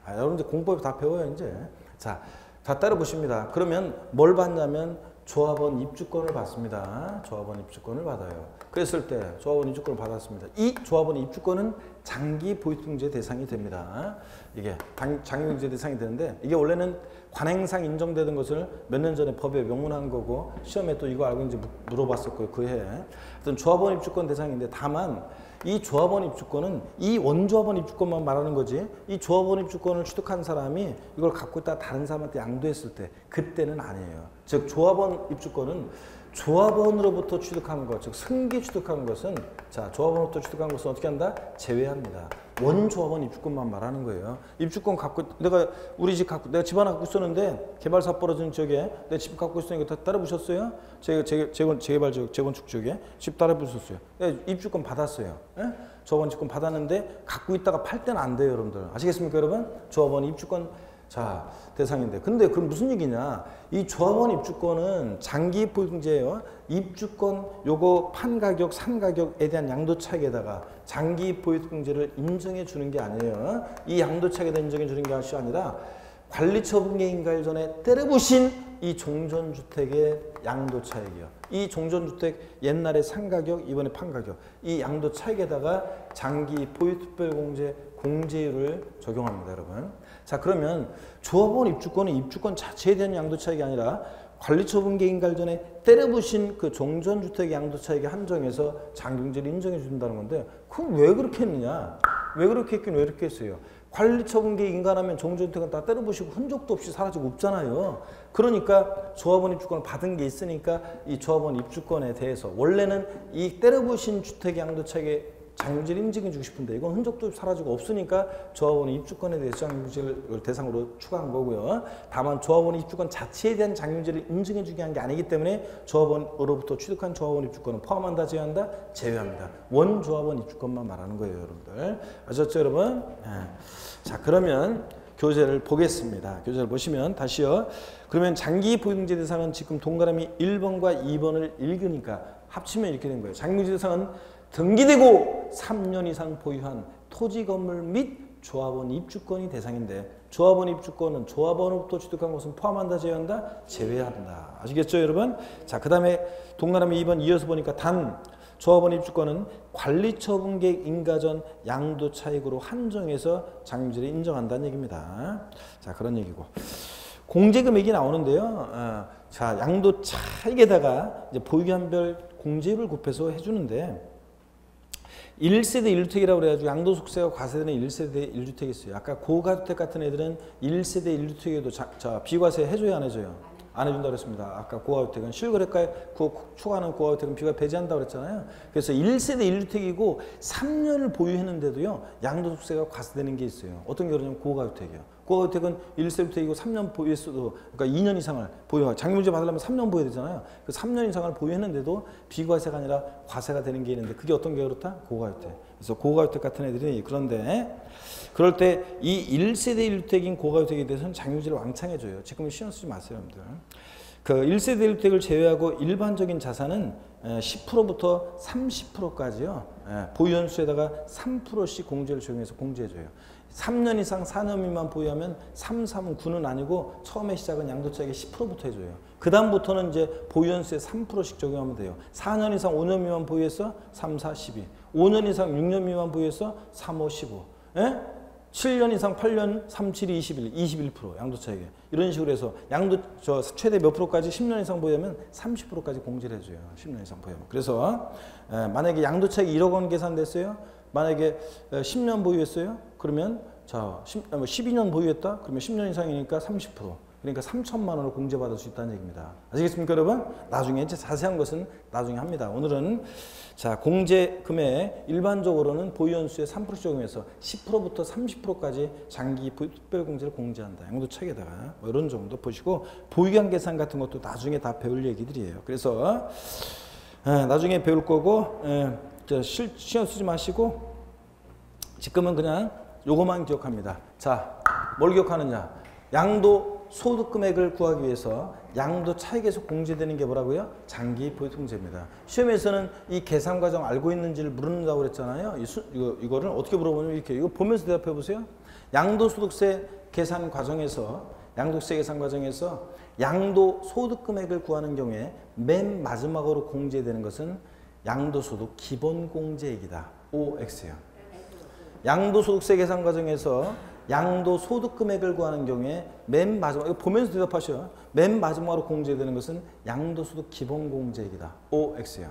여러분들 공법에 다 배워요, 이제. 자, 다 따라 보십니다. 그러면 뭘 받냐면 조합원 입주권을 받습니다. 조합원 입주권을 받아요. 그랬을 때 조합원 입주권을 받았습니다. 이 조합원 입주권은 장기 보유통제 대상이 됩니다. 이게 장기통제 대상이 되는데 이게 원래는 관행상 인정되던 것을 몇 년 전에 법에 명문한 거고 시험에 또 이거 알고 이제 물어봤었고요. 그 해에. 하여튼 조합원 입주권 대상인데 다만 이 조합원 입주권은 이 원조합원 입주권만 말하는 거지 이 조합원 입주권을 취득한 사람이 이걸 갖고 있다 다른 사람한테 양도했을 때 그때는 아니에요. 즉 조합원 입주권은 조합원으로부터 취득한 것, 즉 승기 취득한 것은 자 조합원으로부터 취득한 것은 어떻게 한다? 제외합니다. 원조합원 입주권만 말하는 거예요. 입주권 갖고 우리 집 갖고 내가 집 하나 갖고 있었는데 개발사 벌어진 지역에 내 집 갖고 있으니까 다 따라 보셨어요? 재개발 지역, 재건축 지역에 집 따라 보셨어요. 입주권 받았어요. 예? 조합원 입주권 받았는데 갖고 있다가 팔 때는 안 돼요, 여러분들. 아시겠습니까, 여러분? 조합원 입주권 자 대상인데 근데 그럼 무슨 얘기냐 이 조합원 입주권은 장기 보유통제예요. 입주권 요거 판 가격 산 가격에 대한 양도 차익에다가 장기 보유통제를 인정해 주는 게 아니에요. 이 양도 차익에 대한 인정해 주는 게 아니라 관리처분계인가일 전에 때려부신 이 종전주택의 양도 차익이요. 이 종전주택 옛날에 상가격, 이번에 판가격. 이 양도 차익에다가 장기 포유특별공제 공제율을 적용합니다, 여러분. 자, 그러면 조합원 입주권은 입주권 자체에 대한 양도 차익이 아니라 관리처분계인가일 전에 때려부신 그 종전주택 양도 차익에 한정해서 장기공제를 인정해 준다는 건데, 그럼 왜 그렇게 했느냐? 왜 그렇게 했긴 왜 이렇게 했어요? 관리처분계 인가하면 종전주택은 다 때려부시고 흔적도 없이 사라지고 없잖아요. 그러니까 조합원 입주권을 받은 게 있으니까 이 조합원 입주권에 대해서 원래는 이 때려부신 주택 양도 차익에 장기공제를 인증해 주고 싶은데 이건 흔적도 사라지고 없으니까 조합원의 입주권에 대해서 장기공제를 대상으로 추가한 거고요. 다만 조합원의 입주권 자체에 대한 장기공제를 인증해 주게 한 게 아니기 때문에 조합원으로부터 취득한 조합원 입주권은 포함한다, 제외한다? 제외합니다. 원조합원 입주권만 말하는 거예요, 여러분들. 아셨죠, 여러분? 자, 그러면 교재를 보겠습니다. 교재를 보시면 다시요. 그러면 장기 보유공제 대상은 지금 동그라미 1번과 2번을 읽으니까 합치면 이렇게 된 거예요. 장기공제 대상은 등기되고 3년 이상 보유한 토지 건물 및 조합원 입주권이 대상인데, 조합원 입주권은 조합원으로부터 취득한 것은 포함한다, 제외한다? 제외한다. 아시겠죠, 여러분? 자, 그 다음에 동그라미 2번 이어서 보니까 단 조합원 입주권은 관리처분계획 인가 전 양도 차익으로 한정해서 장기공제를 인정한다는 얘기입니다. 자, 그런 얘기고. 공제 금액이 나오는데요. 자, 양도 차익에다가 이제 보유기한별 공제율을 곱해서 해주는데, 1세대 1주택이라고 그래가지고 양도소득세가 과세되는 1세대 1주택이 있어요. 아까 고가주택 같은 애들은 1세대 1주택에도 비과세 해줘야 안 해줘요? 안 해준다고 그랬습니다. 아까 고가주택은 실거래가에 추가하는 고가주택은 비과세 배제한다고 그랬잖아요. 그래서 1세대 1주택이고 3년을 보유했는데도요, 양도소득세가 과세되는 게 있어요. 어떤 게 그러냐면 고가주택이요. 고가주택은 1세대부터 3년 보유했어도, 그러니까 2년 이상을 보유하고, 장기공제 받으려면 3년 보유해야 되잖아요. 그 3년 이상을 보유했는데도 비과세가 아니라 과세가 되는 게 있는데, 그게 어떤 게 그렇다? 고가주택. 그래서 고가주택 같은 애들이, 그런데 그럴 때 이 1세대 1주택인 고가주택에 대해서는 장기공제를 왕창 해줘요. 지금 신경 쓰지 마세요, 여러분들. 그 1세대 1주택을 제외하고 일반적인 자산은 10%부터 30%까지요. 보유연수에다가 3%씩 공제를 적용해서 공제해줘요. 3년 이상 4년 미만 보유하면 3, 3은 9는 아니고 처음에 시작은 양도차익의 10%부터 해줘요. 그 다음부터는 이제 보유연수에 3%씩 적용하면 돼요. 4년 이상 5년 미만 보유해서 3, 4, 12. 5년 이상 6년 미만 보유해서 3, 5, 15. 예? 7년 이상 8년 3, 7, 21, 21% 양도차익에. 이런 식으로 해서 최대 몇 프로까지 10년 이상 보유하면 30%까지 공제를 해줘요. 10년 이상 보유하면. 그래서 만약에 양도차익이 1억 원 계산됐어요. 만약에 10년 보유했어요. 그러면 12년 보유했다. 그러면 10년 이상이니까 30%. 그러니까 3천만 원을 공제받을 수 있다는 얘기입니다. 아시겠습니까, 여러분? 나중에 이제 자세한 것은 나중에 합니다. 오늘은 자, 공제 금액 일반적으로는 보유연수에 3% 적용해서 10%부터 30%까지 장기 특별공제를 공제한다. 양도차익에다가 뭐 이런 정도 보시고, 보유기한 계산 같은 것도 나중에 다 배울 얘기들이에요. 그래서 나중에 배울 거고, 신경 쓰지 마시고 지금은 그냥 요거만 기억합니다. 자, 뭘 기억하느냐? 양도 소득 금액을 구하기 위해서 양도 차익에서 공제되는 게 뭐라고요? 장기 보유통제입니다. 시험에서는 이 계산 과정 알고 있는지를 물은다고 그랬잖아요. 이거를 어떻게 물어보냐면 이렇게, 이거 보면서 대답해 보세요. 양도소득세 계산 과정에서 양도 소득 금액을 구하는 경우에 맨 마지막으로 공제되는 것은 양도소득 기본공제액이다. OX예요. 양도소득세 계산 과정에서 양도소득 금액을 구하는 경우에 맨 마지막, 이거 보면서 대답하셔요. 맨 마지막으로 공제되는 것은 양도소득 기본공제액이다. OX예요.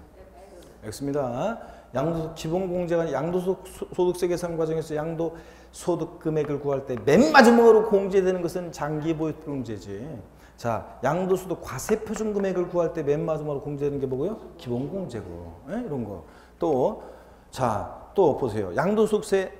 X입니다. 양도소득 기본공제가 양도소득세 계산 과정에서 양도소득 금액을 구할 때 맨 마지막으로 공제되는 것은 장기보유공제지. 자, 양도소득 과세표준 금액을 구할 때 맨 마지막으로 공제되는 게 뭐고요? 기본공제고. 이런 거. 또 보세요. 양도소득세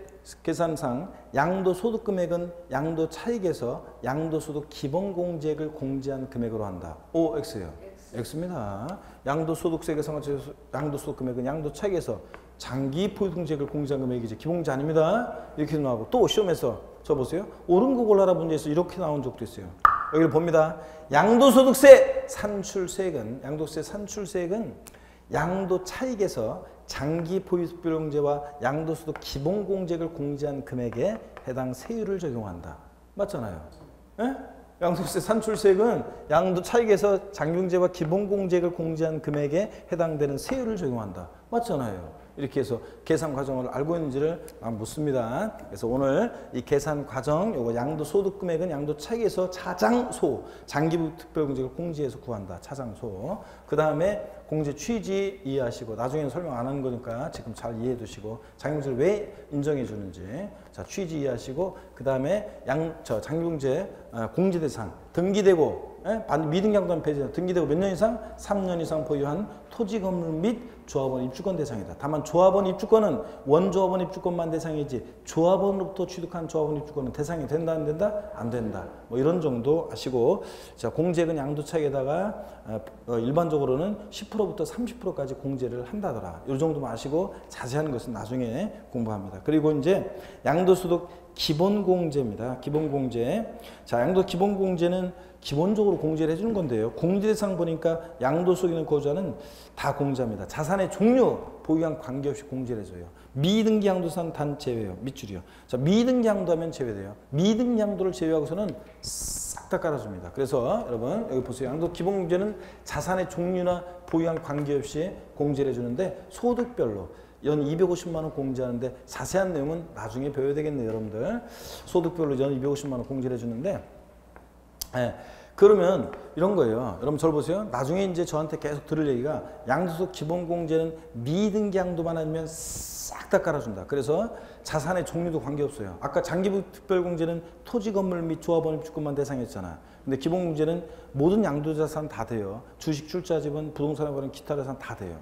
계산상 양도소득 금액은 양도 차익에서 양도소득 기본공제액을 공제한 금액으로 한다. OX예요. X입니다. 양도소득세 계산에서 양도소득 금액은 양도 차익에서 장기 보유공제액을 공제한 금액이지 기본공제 아닙니다. 이렇게 나오고, 또 시험에서 저 보세요. 옳은 거 골라라 문제에서 이렇게 나온 적도 있어요. 여기를 봅니다. 양도소득세 산출세액은 양도 차익에서 장기 보유특별공제와 양도소득 기본공제액을 공제한 금액에 해당 세율을 적용한다. 맞잖아요. 예? 양도세 산출세액은 양도 차익에서 장경제와 기본공제액을 공제한 금액에 해당되는 세율을 적용한다. 맞잖아요. 이렇게 해서 계산 과정을 알고 있는지를 묻습니다. 그래서 오늘 이 계산 과정, 요거 양도소득 금액은 양도 차익에서 차장소, 장기부 특별공제액을 공제해서 구한다. 차장소. 그 다음에 공제 취지 이해하시고, 나중에는 설명 안 하는 거니까 지금 잘 이해해 두시고, 장경제를 왜 인정해 주는지, 자, 취지 이해하시고, 그 다음에 장경제 공제 대상, 등기되고, 미등양도한 폐지, 등기되고 몇 년 이상? 3년 이상 보유한 토지 건물 및 조합원 입주권 대상이다. 다만 조합원 입주권은 원조합원 입주권만 대상이지 조합원으로부터 취득한 조합원 입주권은 대상이 된다 안 된다? 안 된다. 뭐 이런 정도 아시고, 자, 공제액은 양도 차익에다가 일반적으로는 10%부터 30%까지 공제를 한다더라. 이 정도만 아시고 자세한 것은 나중에 공부합니다. 그리고 이제 양도소득 기본공제입니다. 기본공제. 자, 양도 기본공제는 기본적으로 공제를 해주는 건데요. 공제 대상 보니까 양도소득 거주자는 다 공제합니다. 자산의 종류, 보유한 관계없이 공제를 해줘요. 미등기 양도산 단 제외요. 밑줄이요. 자, 미등기 양도하면 제외돼요. 미등기 양도를 제외하고서는 싹 다 깔아줍니다. 그래서 여러분 여기 보세요. 양도 기본공제는 자산의 종류나 보유한 관계없이 공제를 해주는데 소득별로 연 250만 원 공제하는데 자세한 내용은 나중에 배워야 되겠네요. 여러분들. 소득별로 연 250만 원 공제를 해주는데, 그러면 이런 거예요. 여러분 저를 보세요. 나중에 이제 저한테 계속 들을 얘기가 양도소득 기본공제는 미등기 양도만 아니면 싹 다 깔아준다. 그래서 자산의 종류도 관계없어요. 아까 장기부 특별공제는 토지 건물 및 조합원 입주권만 대상이었잖아. 근데 기본공제는 모든 양도자산 다 돼요. 주식, 출자, 지분, 부동산에 관한 기타 자산 다 돼요.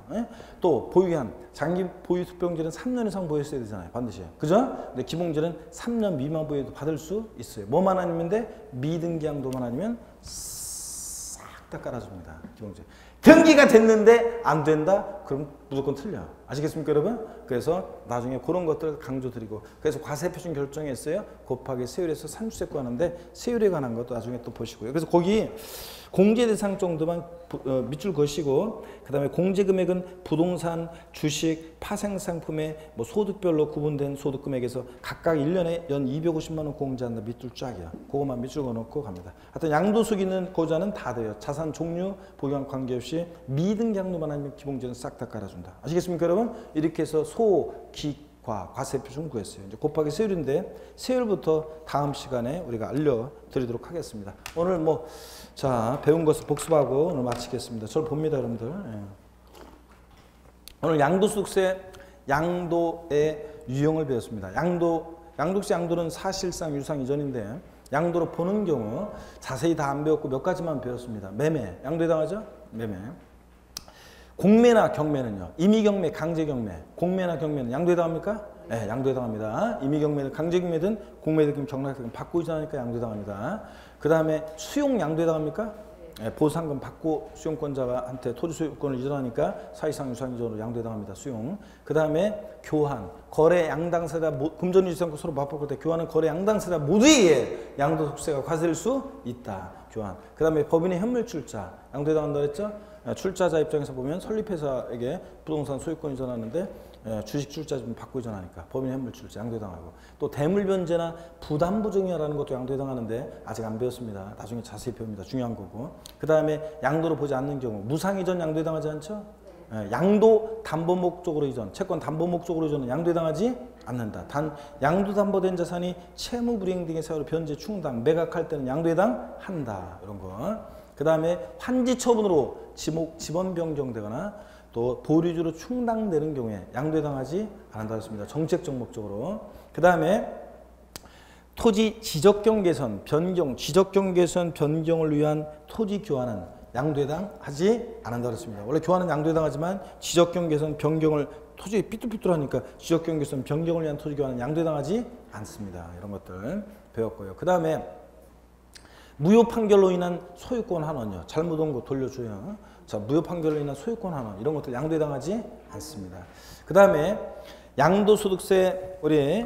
또 보유한 장기 보유 특별공제는 3년 이상 보유했어야 되잖아요. 반드시. 그죠? 근데 기본공제는 3년 미만 보유도 받을 수 있어요. 뭐만 아니면 돼? 미등기 양도만 아니면 싹 다 깔아줍니다. 기본공제. 등기가 됐는데 안 된다? 그럼 무조건 틀려. 아시겠습니까, 여러분? 그래서 나중에 그런 것들 강조드리고, 그래서 과세표준 결정했어요. 곱하기 세율에서 산출세 구하는데 세율에 관한 것도 나중에 또 보시고요. 그래서 거기 공제 대상 정도만 밑줄 그시고, 그 다음에 공제 금액은 부동산, 주식, 파생상품의 뭐 소득별로 구분된 소득 금액에서 각각 1년에 연 250만 원 공제한다. 밑줄 쫙이야. 그것만 밑줄 그어놓고 갑니다. 하여튼 양도소득 있는 거주자는 다 돼요. 자산 종류, 보유한 관계없이 미등기 양도만 아니면 기본공제는 싹 다 깔아준다. 아시겠습니까, 여러분? 이렇게 해서 소, 기, 과세표준 구했어요. 이제 곱하기 세율인데 세율부터 다음 시간에 우리가 알려드리도록 하겠습니다. 오늘 자, 배운 것을 복습하고 오늘 마치겠습니다. 저를 봅니다, 여러분들. 오늘 양도소득세 양도의 유형을 배웠습니다. 양도세 양도는 사실상 유상 이전인데 양도로 보는 경우 자세히 다 안 배웠고 몇 가지만 배웠습니다. 매매, 양도에 해당하죠? 매매. 공매나 경매는요. 임의경매, 강제경매. 공매나 경매는 양도에 해당합니까? 네, 양도에 해당합니다. 임의경매는 강제경매든 공매든 경락든 받고 이전하니까 양도에 해당합니다. 그 다음에 수용 양도에 해당합니까? 네, 보상금 받고 수용권자한테 토지 소유권을 이전하니까 사실상 유상 이전으로 양도에 해당합니다. 수용. 그 다음에 교환. 거래 양당사자 금전이 유지상권 서로 맞바꿀 때 교환은 거래 양당사자 모두에게 양도소득세가 과세될 수 있다. 교환. 그 다음에 법인의 현물 출자. 양도에 해당한다고 했죠? 출자자 입장에서 보면 설립회사에게 부동산 소유권 이전하는데 주식 출자 좀 받고 이전하니까 법인의 현물 출자 양도에 해당하고, 또 대물 변제나 부담부 증여라는 것도 양도에 해당하는데 아직 안 배웠습니다. 나중에 자세히 배웁니다. 중요한 거고. 그 다음에 양도로 보지 않는 경우 무상 이전 양도에 해당하지 않죠? 양도 담보 목적으로 이전, 채권 담보 목적으로 이전은 양도에 해당하지 않는다. 단 양도 담보된 자산이 채무 불이행 등의 사유로 변제, 충당, 매각할 때는 양도에 해당한다. 이런 거. 그 다음에 환지 처분으로 지번 변경되거나 또 보류주로 충당되는 경우에 양도에 해당하지 않는다고 했습니다. 정책적 목적으로. 그 다음에 토지 지적경 개선, 변경, 지적경 개선, 변경을 위한 토지 교환은 양도에 해당하지 않는다고 했습니다. 원래 교환은 양도에 해당하지만 지적경 개선, 변경을 토지 삐뚤삐뚤하니까 지적경 개선, 변경을 위한 토지 교환은 양도에 해당하지 않습니다. 이런 것들 배웠고요. 그 다음에 무효 판결로 인한 소유권 환원이요. 잘못 온 거 돌려줘요. 자, 무효 판결로 인한 소유권 환원 이런 것들 양도에 해당하지 않습니다. 그 다음에 양도소득세 우리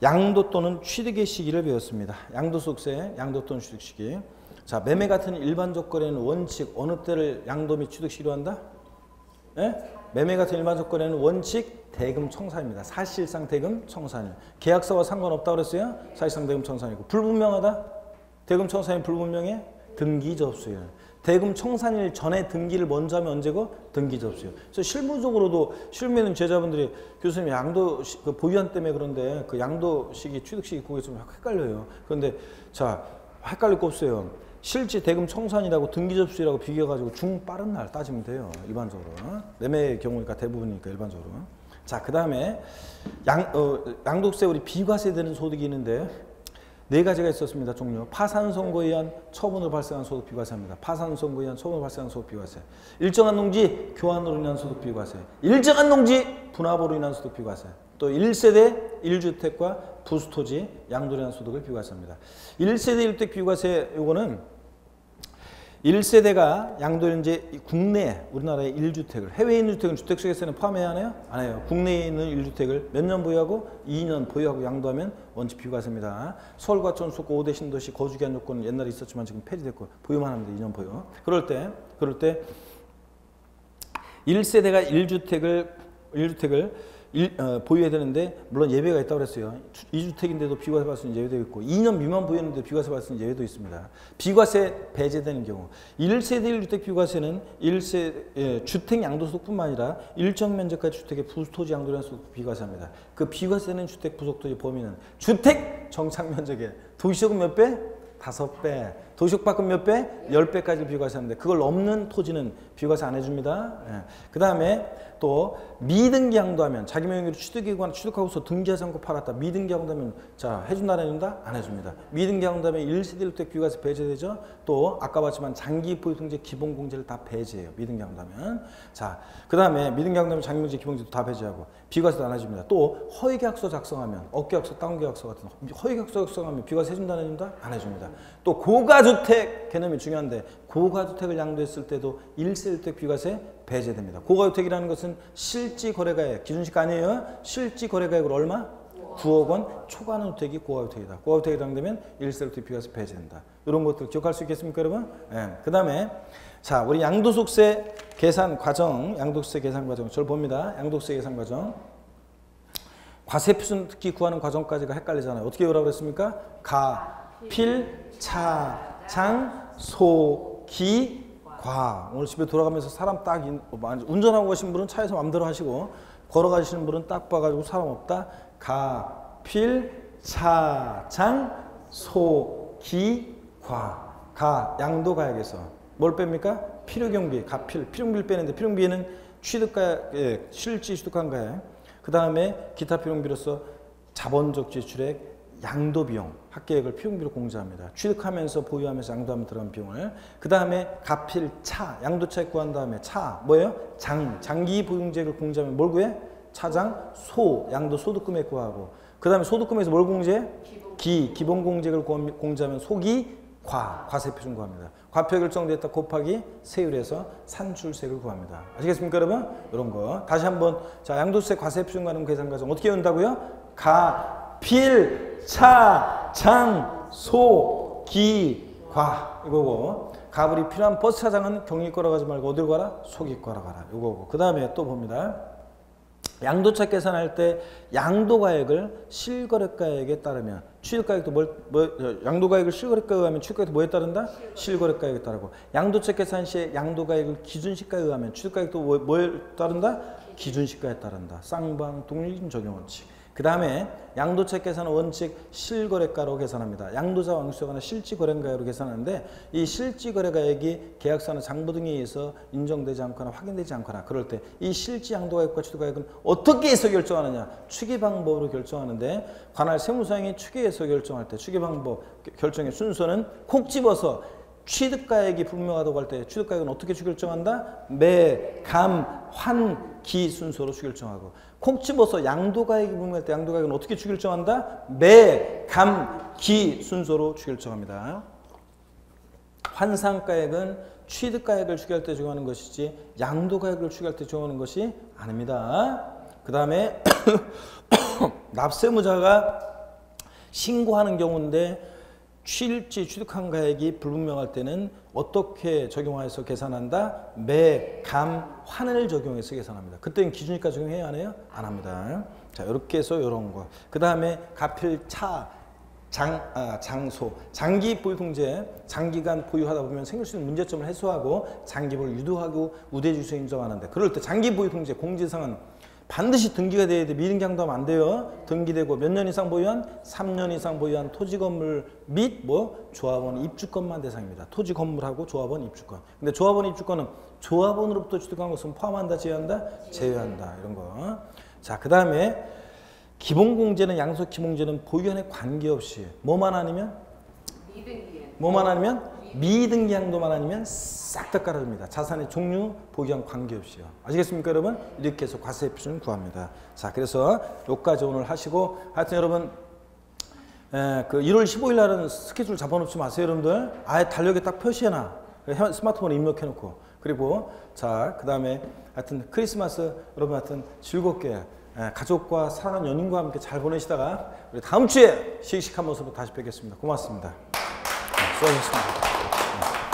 양도 또는 취득의 시기를 배웠습니다. 양도소득세 양도 또는 취득 시기. 자, 매매 같은 일반적 거래는 원칙 어느 때를 양도 및 취득 시기로 한다? 예? 매매 같은 일반적 거래는 원칙 대금 청산입니다. 사실상 대금 청산이에요. 계약서와 상관없다고 그랬어요? 사실상 대금 청산이고. 불분명하다? 대금 청산이 불분명해? 등기 접수일. 대금 청산일 전에 등기를 먼저 하면 언제고? 등기 접수일. 그래서 실무적으로도 실무에는 제자분들이 교수님 양도 그 보유한 때문에 그런데 그 양도식이 취득식이 그게 좀 헷갈려요. 그런데 자 헷갈릴 거 없어요. 실제 대금 청산이라고 등기 접수일하고 비교해가지고 중 빠른 날 따지면 돼요. 일반적으로. 매매의 경우니까 대부분이니까 일반적으로. 자, 그 다음에 양도세 우리 비과세 되는 소득이 있는데 네 가지가 있었습니다. 종류. 파산 선고에 의한 처분으로 발생한 소득 비과세입니다. 파산 선고에 의한 처분으로 발생한 소득 비과세. 일정한 농지 교환으로 인한 소득 비과세. 일정한 농지 분합으로 인한 소득 비과세. 또 1세대 1주택과 부수토지 양도로 인한 소득을 비과세합니다. 1세대 1주택 비과세 요거는 1세대가 양도를 이제 국내 우리나라의 1주택을 해외에 있는 주택은 주택수익세는 포함해야 하나요? 안 해요. 국내에 있는 1주택을 몇 년 보유하고 2년 보유하고 양도하면 원칙 비과세입니다. 서울 과천 수도권 5대 신도시 거주기한 요건은 옛날에 있었지만 지금 폐지됐고 보유만 하면 돼. 2년 보유. 그럴 때 1세대가 1주택을 보유해야 되는데 물론 예외가 있다고 그랬어요. 2주택인데도 비과세 받을 수 있는 예외도 있고 2년 미만 보유했는데 비과세 받을 수 있는 예외도 있습니다. 비과세 배제되는 경우 1세대 1주택 비과세는 주택 양도소득뿐만 아니라 일정 면적까지 주택의 부수토지 양도량 소득 비과세합니다. 그 비과세는 주택 부속토지 범위는 주택 정착 면적의 도시적은 몇 배? 5배. 도시적밖은 몇 배? 10배까지 비과세하는데 그걸 넘는 토지는 비과세 안 해줍니다. 예. 그 다음에 또 미등기 양도하면 자기 명의로 취득이거나 취득하고서 등기하지 않고 팔았다. 미등기 양도하면 자 해준다 안 해준다? 안 해줍니다. 미등기 양도하면 1세대 1주택 비과세 배제되죠. 또 아까 봤지만 장기 보유등재 기본공제를 다 배제해요. 미등기 양도하면. 자, 그 다음에 미등기 양도하면 장기공제 기본공제도 다 배제하고 비과세도 안 해줍니다. 또 허위계약서 작성하면 업계약서, 다운계약서 같은 허위계약서 작성하면 비과세 해준다 안 해준다? 안 해줍니다. 또 고가주택 개념이 중요한데 고가주택을 양도했을 때도 1세대 1주택 비과세 배제됩니다. 고가주택이라는 것은 실지거래가액, 기준시가 아니에요. 실지거래가액으로 얼마? 9억 원 초과하는 주택이 고가주택이다. 고가주택이 해당되면 1세대 1주택 비과세 배제된다. 이런 것들 기억할 수 있겠습니까, 여러분? 네. 그 다음에 자 우리 양도소득세 계산 과정, 양도소득세 계산 과정 저를 봅니다. 양도소득세 계산 과정. 과세표준 특히 구하는 과정까지가 헷갈리잖아요. 어떻게 외우라고 그랬습니까? 가, 필, 차, 장, 소, 기, 과. 오늘 집에 돌아가면서 사람 딱 운전하고 가신 분은 차에서 마음대로 하시고 걸어가시는 분은 딱 봐가지고 사람 없다. 가, 필, 차, 장, 소, 기, 과. 가, 양도가액에서 뭘 뺍니까? 필요경비, 가필, 필요경비를 빼는데 필요경비에는 취득가액, 실지 취득한 가액, 그 다음에 기타 필요경비로서 자본적 지출액, 양도비용, 학계액을 필요경비로 공제합니다. 취득하면서 보유하면서 양도하면 들어간 비용을. 그 다음에 가필, 차, 양도차익 구한 다음에 차, 뭐예요? 장기 보유공제액을 공제하면 뭘 구해? 차장, 소, 양도소득금액 구하고. 그 다음에 소득금액에서 뭘 공제해? 기본공제액을 공제하면 소기, 과세표준 구합니다. 과표 결정됐다 곱하기 세율에서 산출세를 구합니다. 아시겠습니까, 여러분? 이런 거. 다시 한번 자 양도세 과세표준 구하는 계산 과정 어떻게 외운다고요? 가, 필, 차, 장, 소, 기, 과 이거고 가불이 필요한 버스 차장은 경리과로 가지 말고 어디로 가라? 소기과로 가라. 이거고 그 다음에 또 봅니다. 양도차 계산할 때 양도가액을 실거래가액에 따르면 취득가액도 양도가액을 실거래가에 의하면 취득가액도 뭐에 따른다? 실거래가액에 따르고 양도차 계산 시에 양도가액을 기준시가에 의하면 취득가액도 뭐에 따른다? 기준시가에 따른다. 쌍방 동일인 적용 원칙. 그 다음에 양도차 계산은 원칙 실거래가로 계산합니다. 양도자 왕수여거나 실지거래가액으로 계산하는데 이 실지거래가액이 계약서나 장부 등에 의해서 인정되지 않거나 확인되지 않거나 그럴 때 이 실지양도가액과 취득가액은 어떻게 해서 결정하느냐? 추계방법으로 결정하는데 관할 세무사항이 추계해서 결정할 때 추계방법 결정의 순서는 콕 집어서 취득가액이 불명하다고 할 때 취득가액은 어떻게 추결정한다? 매, 감, 환, 기 순서로 추결정하고 콕 집어서 양도가액이 불명할 때 양도가액은 어떻게 추결정한다? 매, 감, 기 순서로 추결정합니다. 환상가액은 취득가액을 추계할 때 적용하는 것이지 양도가액을 추계할 때 적용하는 것이 아닙니다. 그 다음에 납세무자가 신고하는 경우인데 실지 취득한 가액이 불분명할 때는 어떻게 적용해서 계산한다? 매, 감, 환을 적용해서 계산합니다. 그때는 기준이가 적용해야 안 해요? 안 합니다. 자, 이렇게 해서 이런 거. 그 다음에 가필, 차, 장소, 장기 보유공제, 장기간 보유하다 보면 생길 수 있는 문제점을 해소하고 장기보를 유도하고 우대주소 인정하는데 그럴 때 장기 보유공제 공지사항은 반드시 등기가 돼야 돼. 미등기양도 하면 안 돼요. 등기되고 몇 년 이상 보유한? 3년 이상 보유한 토지 건물 및 뭐 조합원 입주권만 대상입니다. 토지 건물하고 조합원 입주권. 근데 조합원 입주권은 조합원으로부터 취득한 것은 포함한다, 제외한다? 제외한다. 이런 거. 자, 그 다음에 기본공제는 양속 기본공제는 보유한에 관계없이 뭐만 아니면? 뭐만 아니면? 미등기양도만 아니면 싹 다 깔아줍니다. 자산의 종류, 보유한 관계없이요. 아시겠습니까, 여러분? 이렇게 해서 과세 표준을 구합니다. 자, 그래서 여기까지 오늘 하시고, 하여튼 여러분, 그 1월 15일 날은 스케줄 잡아놓지 마세요, 여러분들. 아예 달력에 딱 표시해놔. 스마트폰에 입력해놓고. 그리고, 자, 그 다음에 하여튼 크리스마스 여러분 하여튼 즐겁게 가족과 사랑하는 연인과 함께 잘 보내시다가 우리 다음 주에 씩씩한 모습으로 다시 뵙겠습니다. 고맙습니다. 수고하셨습니다.